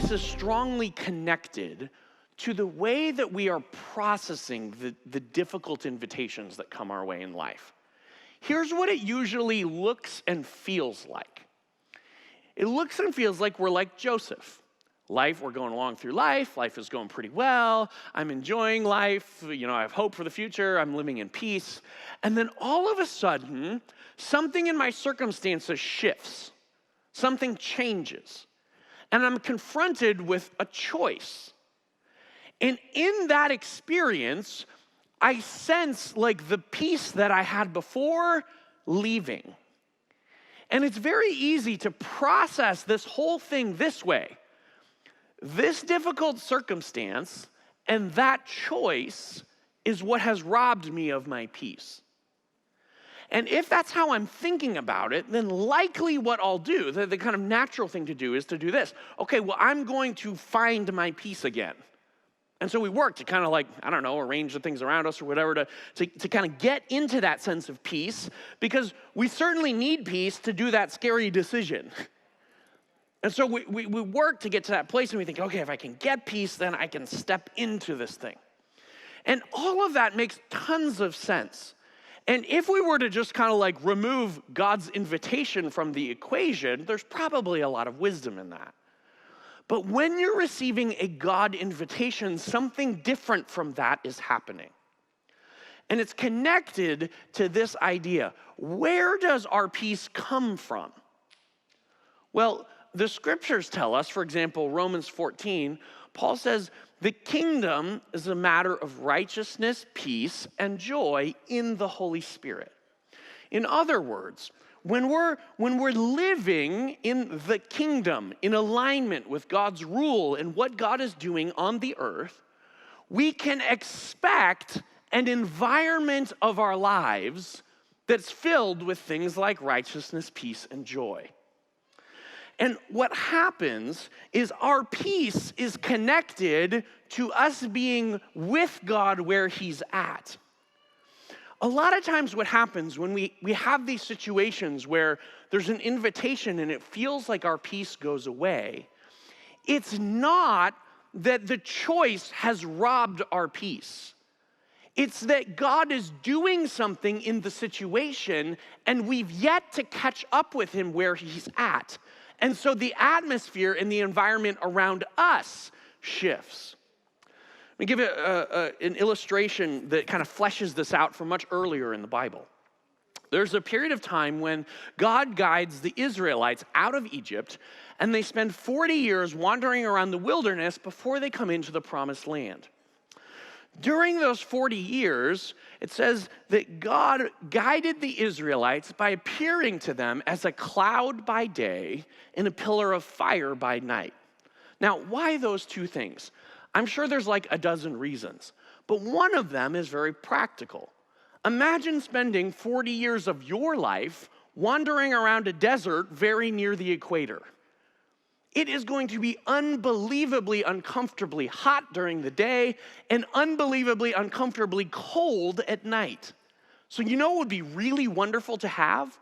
peace is strongly connected to the way that we are processing the difficult invitations that come our way in life. Here's what it usually looks and feels like. It looks and feels like we're like Joseph. We're going along through life. Life is going pretty well. I'm enjoying life. I have hope for the future. I'm living in peace. And then all of a sudden, something in my circumstances shifts. Something changes. And I'm confronted with a choice. And in that experience, I sense like the peace that I had before leaving. And it's very easy to process this whole thing this way. This difficult circumstance and that choice is what has robbed me of my peace. And if that's how I'm thinking about it, then likely what I'll do, the kind of natural thing to do is to do this. Okay, well, I'm going to find my peace again. And so we work to kind of arrange the things around us or whatever to kind of get into that sense of peace, because we certainly need peace to do that scary decision. And so we work to get to that place, and we think, okay, if I can get peace, then I can step into this thing. And all of that makes tons of sense. And if we were to just kind of remove God's invitation from the equation, there's probably a lot of wisdom in that. But when you're receiving a God invitation, something different from that is happening. And it's connected to this idea. Where does our peace come from? Well, the scriptures tell us, for example, Romans 14, Paul says, the kingdom is a matter of righteousness, peace, and joy in the Holy Spirit. In other words, when we're living in the kingdom, in alignment with God's rule and what God is doing on the earth, we can expect an environment of our lives that's filled with things like righteousness, peace, and joy. And what happens is our peace is connected to us being with God where He's at. A lot of times what happens when we have these situations where there's an invitation and it feels like our peace goes away, it's not that the choice has robbed our peace. It's that God is doing something in the situation and we've yet to catch up with Him where He's at. And so the atmosphere and the environment around us shifts. Let me give you an illustration that kind of fleshes this out from much earlier in the Bible. There's a period of time when God guides the Israelites out of Egypt, and they spend 40 years wandering around the wilderness before they come into the promised land. During those 40 years, it says that God guided the Israelites by appearing to them as a cloud by day and a pillar of fire by night. Now, why those two things? I'm sure there's a dozen reasons, but one of them is very practical. Imagine spending 40 years of your life wandering around a desert very near the equator. It is going to be unbelievably uncomfortably hot during the day and unbelievably uncomfortably cold at night. So you know what would be really wonderful to have?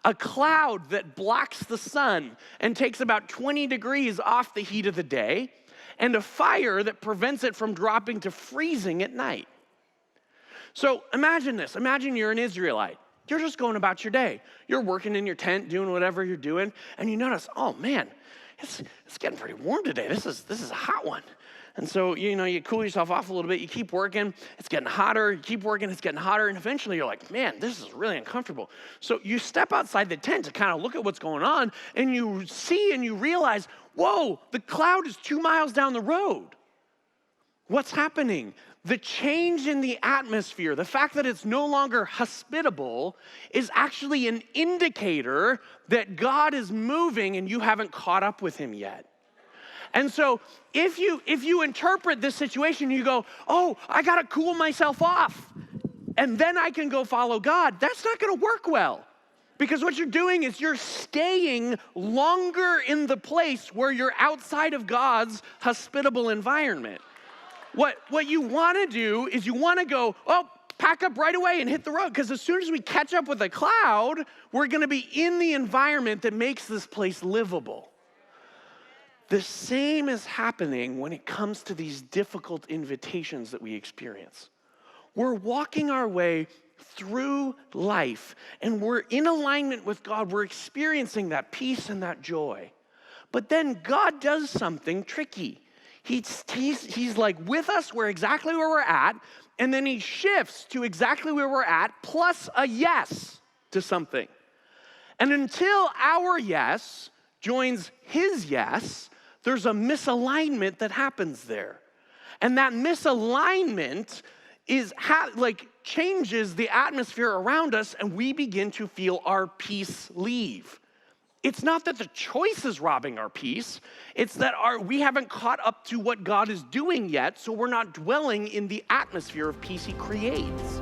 A cloud that blocks the sun and takes about 20 degrees off the heat of the day, and a fire that prevents it from dropping to freezing at night. So imagine this. Imagine you're an Israelite. You're just going about your day. You're working in your tent, doing whatever you're doing, and you notice, oh man, it's getting pretty warm today. This is a hot one. And so, you cool yourself off a little bit. You keep working. It's getting hotter. You keep working. It's getting hotter. And eventually you're like, man, this is really uncomfortable. So you step outside the tent to kind of look at what's going on. And you see and you realize, whoa, the cloud is 2 miles down the road. What's happening? The change in the atmosphere, the fact that it's no longer hospitable, is actually an indicator that God is moving and you haven't caught up with Him yet. And so if you interpret this situation, you go, oh, I got to cool myself off, and then I can go follow God, that's not going to work well. Because what you're doing is you're staying longer in the place where you're outside of God's hospitable environment. What you want to do is you want to go, oh, pack up right away and hit the road. Because as soon as we catch up with a cloud, we're going to be in the environment that makes this place livable. the same is happening when it comes to these difficult invitations that we experience. We're walking our way through life, and we're in alignment with God. We're experiencing that peace and that joy. But then God does something tricky. He's like with us, we're exactly where we're at, and then he shifts to exactly where we're at, plus a yes to something. And until our yes joins his yes, there's a misalignment that happens there. And that misalignment changes the atmosphere around us, and we begin to feel our peace leave. It's not that the choice is robbing our peace, it's that we haven't caught up to what God is doing yet, so we're not dwelling in the atmosphere of peace he creates.